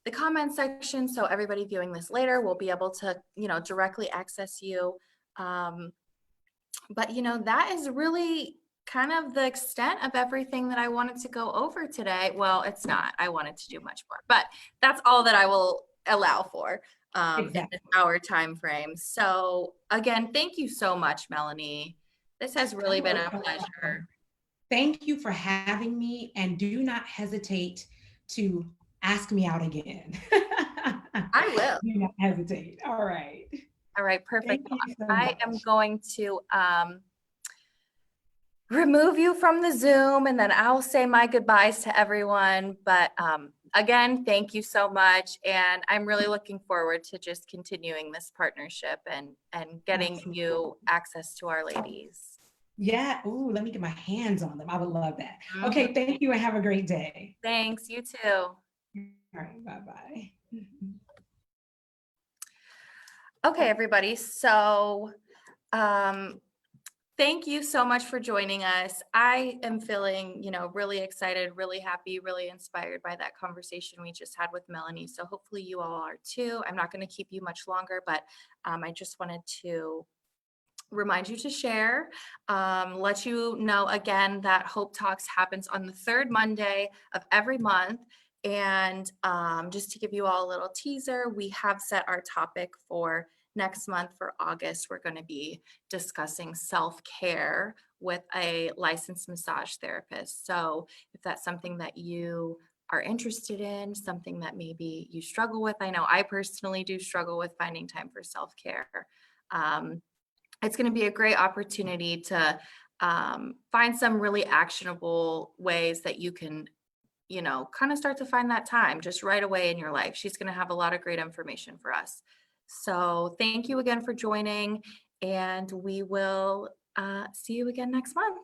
the comment section, so everybody viewing this later will be able to, you know, directly access you. But you know, that is really kind of the extent of everything that I wanted to go over today. Well, it's not. I wanted to do much more, but that's all that I will allow for. in Exactly. this hour time frame. So again, thank you so much, Melanie. This has really been a pleasure. Thank you for having me, and do not hesitate to ask me out again. I will. Do not hesitate. All right. All right, perfect. Thank you so I am much. going to remove you from the Zoom, and then I'll say my goodbyes to everyone. But again, thank you so much. And I'm really looking forward to just continuing this partnership and getting Absolutely. you access to Our Ladies. Yeah. Ooh, let me get my hands on them. I would love that. Mhm. Okay. Thank you and have a great day. Thanks, you too. All right. Bye-bye. Okay, everybody. So thank you so much for joining us. I am feeling, really excited, really happy, really inspired by that conversation we just had with Melanie. So hopefully you all are too. I'm not going to keep you much longer, but I just wanted to remind you to share, let you know again that Hope Talks happens on the third Monday of every month. And just to give you all a little teaser, we have set our topic for next month for August. We're going to be discussing self-care with a licensed massage therapist. So if that's something that you are interested in, something that maybe you struggle with, I know I personally do struggle with finding time for self-care. It's going to be a great opportunity to find some really actionable ways that you can, kind of start to find that time just right away in your life. She's going to have a lot of great information for us. So thank you again for joining, and we will see you again next month.